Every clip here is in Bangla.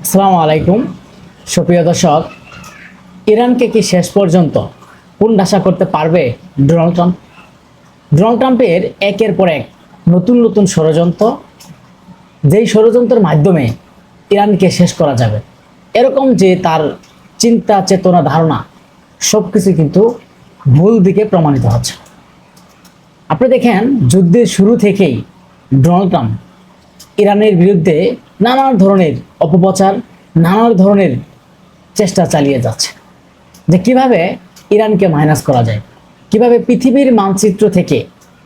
আসসালামু আলাইকুম সুপ্রিয় দর্শক। ইরানকে কি শেষ পর্যন্ত কোণঠাসা করতে পারবে ডোনাল্ড ট্রাম্প? ডোনাল্ড ট্রাম্পের একের পর এক নতুন নতুন ষড়যন্ত্র, যেই ষড়যন্ত্রের মাধ্যমে ইরানকে শেষ করা যাবে, এরকম যে তার চিন্তা চেতনা ধারণা সব কিছু কিন্তু ভুল দিকে প্রমাণিত হচ্ছে। আপনি দেখেন, যুদ্ধের শুরু থেকেই ডোনাল্ড ট্রাম্প ইরানের বিরুদ্ধে নানা ধরনের অপপ্রচার, নানা ধরনের চেষ্টা চালিয়ে যাচ্ছে যে কিভাবে ইরানকে মাইনাস করা যায়, কিভাবে পৃথিবীর মানচিত্র থেকে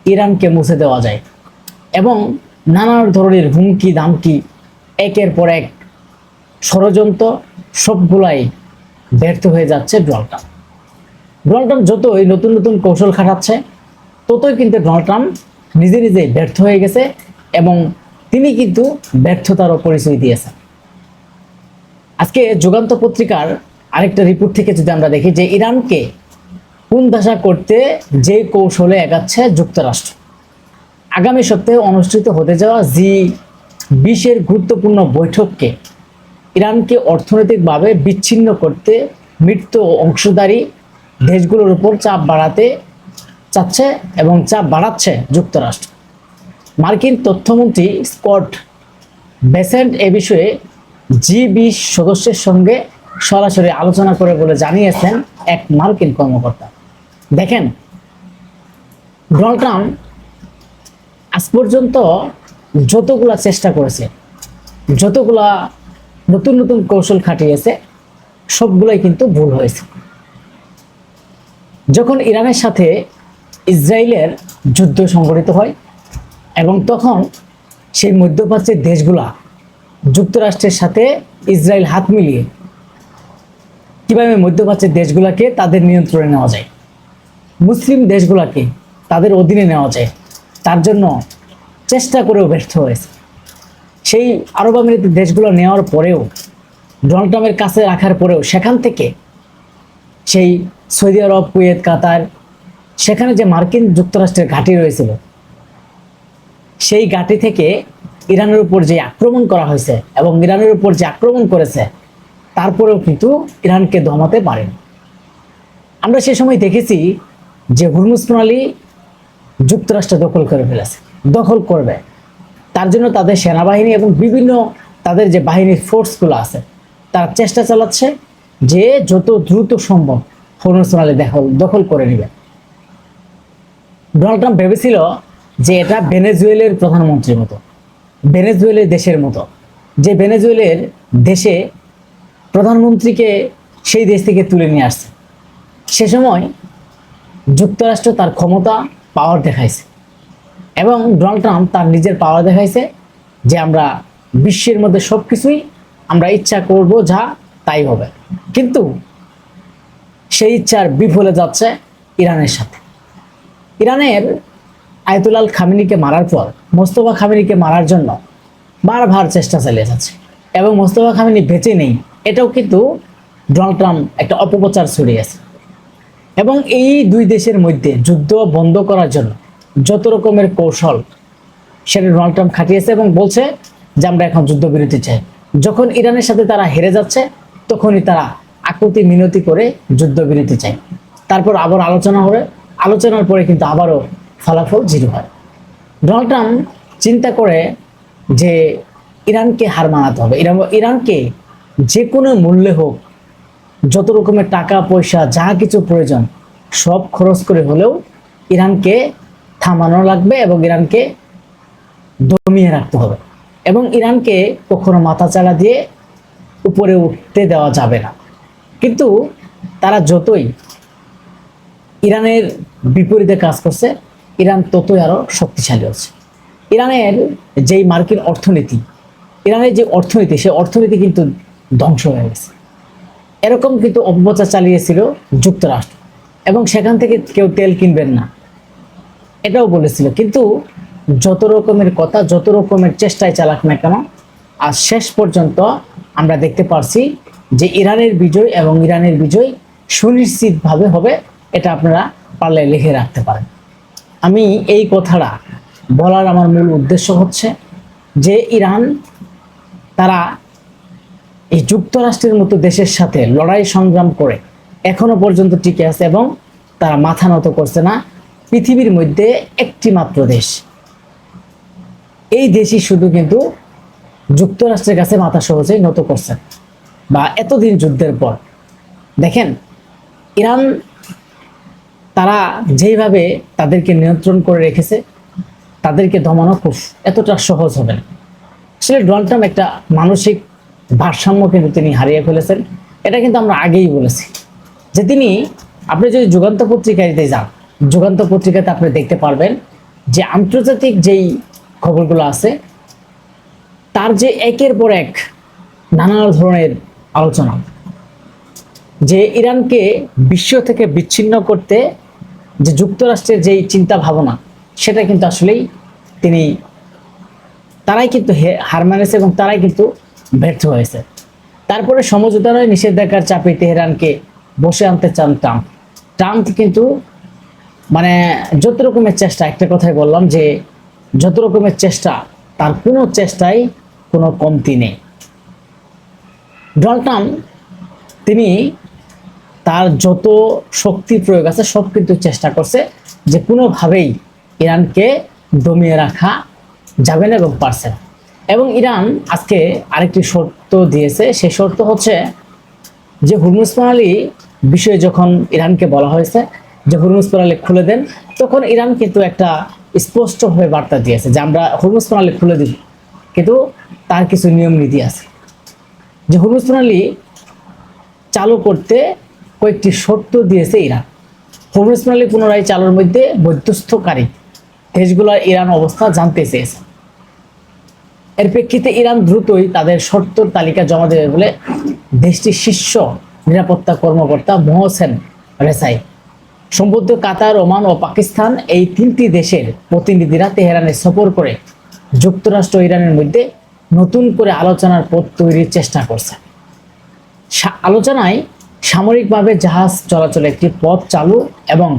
ইরানকে মুছে দেওয়া যায়, এবং নানা ধরনের হুমকি দামকি, একের পর এক ষড়যন্ত্র, সবগুলাই ব্যর্থ হয়ে যাচ্ছে ডোনাল্ড ট্রাম্প। ডোনাল্ড ট্রাম্প যতই নতুন নতুন কৌশল খাটাচ্ছে, ততই কিন্তু ডোনাল্ড ট্রাম্প নিজে নিজে ব্যর্থ হয়ে গেছে এবং তিনি কিন্তু ব্যর্থতারও পরিচয় দিয়েছেন। আজকে যুগান্তর পত্রিকার আরেকটা রিপোর্ট থেকে যদি আমরা দেখি যে ইরানকে কোণঠাসা করতে যে কৌশলে এগাচ্ছে যুক্তরাষ্ট্র, আগামী সপ্তাহে অনুষ্ঠিত হতে যাওয়া G20 গুরুত্বপূর্ণ বৈঠককে ইরানকে অর্থনৈতিকভাবে বিচ্ছিন্ন করতে মৃত্যু অংশীদারী দেশগুলোর উপর চাপ বাড়াতে চাচ্ছে এবং চাপ বাড়াচ্ছে যুক্তরাষ্ট্র। মার্কিন তথ্যমন্ত্রী স্কট বেসেন্ট এ বিষয়ে G20 সদস্যের সঙ্গে সরাসরি আলোচনা করে বলে জানিয়েছেন এক মার্কিন কর্মকর্তা। দেখেন, ডোনাল্ড ট্রাম্প আজ পর্যন্ত যতগুলা চেষ্টা করেছে, যতগুলা নতুন নতুন কৌশল খাটিয়েছে, সবগুলাই কিন্তু ভুল হয়েছে। যখন ইরানের সাথে ইসরায়েলের যুদ্ধ সংঘটিত হয় এবং তখন সেই মধ্যপ্রাচ্যের দেশগুলা যুক্তরাষ্ট্রের সাথে ইসরায়েল হাত মিলিয়ে কিভাবে মধ্যপ্রাচ্যের দেশগুলোকে তাদের নিয়ন্ত্রণে নেওয়া যায়, মুসলিম দেশগুলোকে তাদের অধীনে নেওয়া যায়, তার জন্য চেষ্টা করেও ব্যর্থ হয়েছে। সেই আরব আমিরাতের দেশগুলো নেওয়ার পরেও, ডোনাল্ড ট্রাম্পের কাছে রাখার পরেও, সেখান থেকে সেই সৌদি আরব, কুয়েত, কাতার, সেখানে যে মার্কিন যুক্তরাষ্ট্রের ঘাঁটি রয়েছিল, সেই ঘাঁটি থেকে ইরানের উপর যে আক্রমণ করা হয়েছে এবং ইরানের উপর যে আক্রমণ করেছে, তারপরেও কিন্তু ইরানকে দমাতে পারেন। আমরা সে সময় দেখেছি যে হুরমুজ প্রণালী যুক্তরাষ্ট্র দখল করে ফেলেছে, দখল করবে। তার জন্য তাদের সেনাবাহিনী এবং বিভিন্ন তাদের যে বাহিনীর ফোর্সগুলো আছে, তারা চেষ্টা চালাচ্ছে যে যত দ্রুত সম্ভব হুরমুজ প্রণালী দখল করে নেবে। ডোনাল্ড ট্রাম্প ভেবেছিল যে এটা ভেনেজুয়েলের প্রধানমন্ত্রীর মতো, ভেনেজুয়েলের দেশের মতো, যে ভেনেজুয়েলের দেশে প্রধানমন্ত্রীকে সেই দেশ থেকে তুলে নিয়ে আসছে। সে সময় যুক্তরাষ্ট্র তার ক্ষমতা, পাওয়ার দেখাইছে এবং ডোনাল্ড ট্রাম্প তার নিজের পাওয়ার দেখাইছে যে আমরা বিশ্বের মধ্যে সব কিছুই আমরা ইচ্ছা করব, যা তাই হবে। কিন্তু সেই ইচ্ছার বিফলে যাচ্ছে ইরানের সাথে। ইরানের আয়াতুল্লাহ খামেনিকে মারার পর মোস্তফা খামেনিকে মারার জন্য বারবার চেষ্টা চালিয়ে যাচ্ছে এবং মোস্তফা খামেনি বেঁচে নেই, এটাও কিন্তু ডোনাল্ড ট্রাম্প একটা অপপ্রচার ছড়িয়েছে। এবং এই দুই দেশের মধ্যে যুদ্ধ বন্ধ করার জন্য যত রকমের কৌশল, সেটা ডোনাল্ড ট্রাম্প খাটিয়েছে এবং বলছে যে আমরা এখন যুদ্ধবিরতি চাই। যখন ইরানের সাথে তারা হেরে যাচ্ছে, তখনই তারা আকুতি মিনতি করে যুদ্ধবিরতি চায়। তারপর আবার আলোচনা হবে, আলোচনার পরে কিন্তু আবারও ফলাফল জিরো হয়। ডোনাল্ড ট্রাম্প চিন্তা করে যে ইরানকে হার মানাতে হবে, ইরানকে যে কোনো মূল্যে হোক, যত রকমের টাকা পয়সা যা কিছু প্রয়োজন সব খরচ করে হলেও ইরানকে থামানো লাগবে এবং ইরানকে দমিয়ে রাখতে হবে এবং ইরানকে কখনো মাথা চাড়া দিয়ে উপরে উঠতে দেওয়া যাবে না। কিন্তু তারা যতই ইরানের বিপরীতে কাজ করছে, ইরান ততই আরো শক্তিশালী হচ্ছে। ইরানের যেই মার্কিন অর্থনীতি, ইরানের যে অর্থনীতি, সেই অর্থনীতি কিন্তু ধ্বংস হয়ে গেছে। এরকম কিন্তু অপপ্রচার চালিয়েছিল যুক্তরাষ্ট্র এবং সেখান থেকে কেউ তেল কিনবেন না, এটাও বলেছিল। কিন্তু যত রকমের কথা, যত রকমের চেষ্টায় চালাক না কেন, আজ শেষ পর্যন্ত আমরা দেখতে পারছি যে ইরানের বিজয় এবং ইরানের বিজয় সুনিশ্চিতভাবে হবে। এটা আপনারা পারলে লিখে রাখতে পারেন। আমি এই কথাটা বলার আমার মূল উদ্দেশ্য হচ্ছে যে ইরান তারা এই যুক্তরাষ্ট্রের মতো দেশের সাথে লড়াই সংগ্রাম করে এখনো পর্যন্ত টিকে আছে এবং তারা মাথা নত করছে না। পৃথিবীর মধ্যে একটি মাত্র দেশ, এই দেশই শুধু কিন্তু যুক্তরাষ্ট্রের কাছে মাথা সহজেই নত করছে, বা এতদিন যুদ্ধের পর দেখেন ইরান তারা যেইভাবে তাদেরকে নিয়ন্ত্রণ করে রেখেছে, তাদেরকে দমানো খুব এতটা সহজ হবে না। আসলে ডোনাল্ড ট্রাম্প একটা মানসিক ভারসাম্য কিন্তু তিনি হারিয়ে ফেলেছেন। এটা কিন্তু আমরা আগেই বলেছি যে তিনি, আপনি যদি যুগান্ত পত্রিকাতে যান, যুগান্ত পত্রিকাতে আপনি দেখতে পারবেন যে আন্তর্জাতিক যেই খবরগুলো আছে তার যে একের পর এক নানা ধরনের আলোচনা, যে ইরানকে বিশ্ব থেকে বিচ্ছিন্ন করতে যে যুক্তরাষ্ট্রের যেই চিন্তা ভাবনা, সেটা কিন্তু আসলেই তারাই কিন্তু হার মানেছে এবং তারাই কিন্তু ব্যর্থ হয়েছে। তারপরে সমঝোতার নিষেধাজ্ঞার চাপে তেহরানকে বসে আনতে চান ট্রাম্প। ট্রাম্প কিন্তু মানে যত রকমের চেষ্টা, একটা কথাই বললাম যে যত রকমের চেষ্টা, তার কোনো চেষ্টায় কোনো কমতি নেই। ডোনাল্ড ট্রাম্প তিনি তার যত শক্তি প্রয়োগ আছে সব কিন্তু চেষ্টা করছে যে কোনোভাবেই ইরানকে দমিয়ে রাখা যাবে না এবং পারছে না। এবং ইরান আজকে আরেকটি শর্ত দিয়েছে, সেই শর্ত হচ্ছে যে হুরমুজ প্রণালী বিষয়ে যখন ইরানকে বলা হয়েছে যে হুরমুজ প্রণালী খুলে দেন, তখন ইরান কিন্তু একটা স্পষ্টভাবে বার্তা দিয়েছে যে আমরা হুরমুজ প্রণালী খুলে দিব, কিন্তু তার কিছু নিয়ম নীতি আছে। যে হুরমুজ প্রণালী চালু করতে কয়েকটি শর্ত দিয়েছে ইরান। হুরমুজ প্রণালী পুনরায় চালুর মধ্যে মধ্যস্থকারী দেশগুলোর ইরান অবস্থা জানতে চেয়েছে। এর প্রেক্ষিতে ইরান দ্রুতই তাদের শর্তর তালিকা জমা দেবে বলে দেশটির শীর্ষ নিরাপত্তা কর্মকর্তা মোহসেন রেসাই সম্ভবত কাতার, ওমান ও পাকিস্তান এই তিনটি দেশের প্রতিনিধিরা তেহরানে সফর করে যুক্তরাষ্ট্র ও ইরানের মধ্যে নতুন করে আলোচনার পথ তৈরির চেষ্টা করছে। আলোচনায় সামরিকভাবে জাহাজ চলাচলে একটি পথ চালু এবং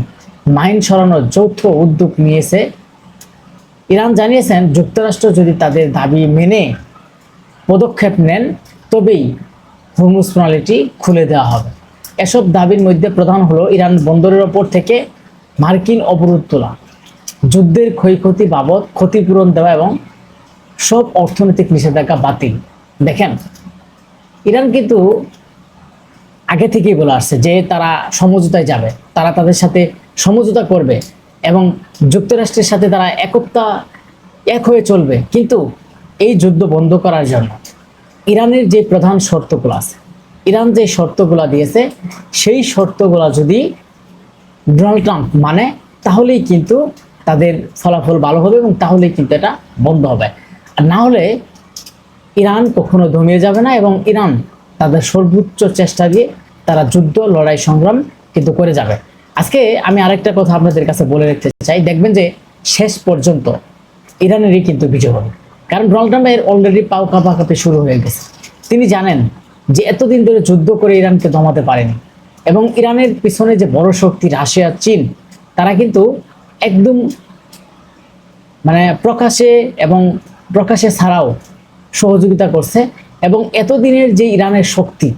মাইন সরানোর যৌথ উদ্যোগ নিয়েছে। ইরান জানিয়েছেন যুক্তরাষ্ট্র যদি তাদের দাবি মেনে পদক্ষেপ নেন তবেই হুরমুজ প্রণালীটি খুলে দেওয়া হবে। এসব দাবির মধ্যে প্রধান হলো ইরান বন্দরের ওপর থেকে মার্কিন অবরোধ তোলা, যুদ্ধের ক্ষয়ক্ষতি বাবদ ক্ষতিপূরণ দেওয়া এবং সব অর্থনৈতিক নিষেধাজ্ঞা বাতিল। দেখেন ইরান কিন্তু আগে থেকেই বলে আসছে যে তারা সমঝোতায় যাবে, তারা তাদের সাথে সমঝোতা করবে এবং যুক্তরাষ্ট্রের সাথে তারা এক হয়ে চলবে। কিন্তু এই যুদ্ধ বন্ধ করার জন্য ইরানের যে প্রধান শর্তগুলো আছে, ইরান যে শর্তগুলো দিয়েছে, সেই শর্তগুলো যদি ডোনাল্ড ট্রাম্প মানে তাহলেই কিন্তু তাদের ফলাফল ভালো হবে এবং তাহলেই কিন্তু এটা বন্ধ হবে। আর না হলে ইরান কখনো দমিয়ে যাবে না এবং ইরান তাদের সর্বোচ্চ চেষ্টা দিয়ে তারা যুদ্ধ লড়াই সংগ্রাম কিন্তু করে যাবে। আজকে আমি আরেকটা কথা আপনাদের কাছে বলে রাখতে চাই, দেখবেন যে শেষ পর্যন্ত ইরানেরই কিন্তু বিজয় হবে। কারণ ডোনাল্ড ট্রাম্পের অলরেডি পাও কাঁপাকাঁপি শুরু হয়ে গেছে। তিনি জানেন যে এতদিন ধরে যুদ্ধ করে ইরানকে দমাতে পারেনি এবং ইরানের পিছনে যে বড় শক্তি রাশিয়া, চীন, তারা কিন্তু একদম মানে প্রকাশে ছাড়াও সহযোগিতা করছে। এবং এতদিনের যে ইরানের শক্তি,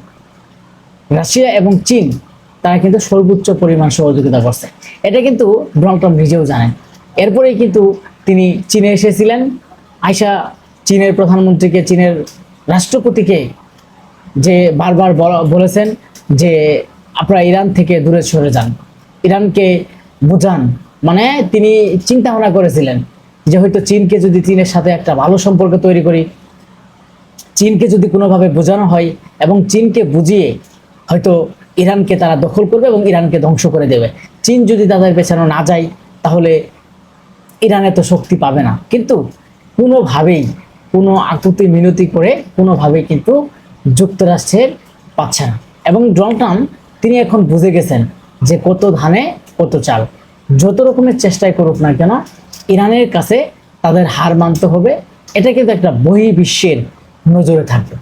রাশিয়া এবং চীন, তারা কিন্তু সর্বোচ্চ পরিমাণ সহযোগিতা করছে। এটা কিন্তু ডোনাল্ড ট্রাম্প নিজেও জানেন। এরপরেই কিন্তু তিনি চীনে এসেছিলেন, আইসা চীনের প্রধানমন্ত্রীকে, চীনের রাষ্ট্রপতিকে যে বারবার বলেছেন যে আপনারা ইরান থেকে দূরে সরে যান, ইরানকে বোঝান। মানে তিনি চিন্তা ভাবনা করেছিলেন যে হয়তো চীনের সাথে একটা ভালো সম্পর্ক তৈরি করি, চীনকে যদি কোনোভাবে বোঝানো হয় এবং চীনকে বুঝিয়ে হয়তো ইরানকে তারা দখল করবে এবং ইরানকে ধ্বংস করে দেবে। চীন যদি তাদের পেছানো না যায় তাহলে ইরান এত শক্তি পাবে না। কিন্তু কোনোভাবেই কোনো আকুতি মিনতি করে কোনোভাবেই কিন্তু যুক্তরাষ্ট্রের পাচ্ছে না। এবং ডোনাল্ড ট্রাম্প তিনি এখন বুঝে গেছেন যে কত ধানে কত চাল, যত রকমের চেষ্টাই করুক না কেন ইরানের কাছে তাদের হার মানতে হবে। এটা কিন্তু একটা বহির্বিশ্বের নজরে থাকবে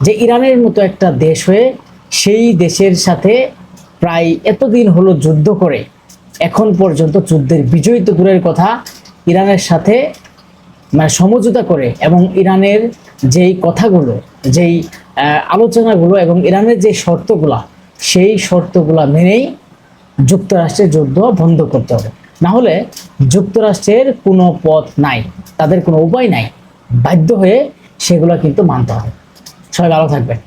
যে ইরানের মতো একটা দেশ হয়ে সেই দেশের সাথে প্রায় এতদিন হলো যুদ্ধ করে এখন পর্যন্ত যুদ্ধের বিজয়ী তো দূরের কথা, ইরানের সাথে মানে সমঝোতা করে এবং ইরানের যেই কথাগুলো, যেই আলোচনাগুলো এবং ইরানের যে শর্তগুলা, সেই শর্তগুলা মেনেই যুক্তরাষ্ট্রের যুদ্ধ বন্ধ করতে হবে। না হলে যুক্তরাষ্ট্রের কোনো পথ নাই, তাদের কোনো উপায় নাই, বাধ্য হয়ে সেগুলো কিন্তু মানতে হবে। সবাই ভালো থাকবেন।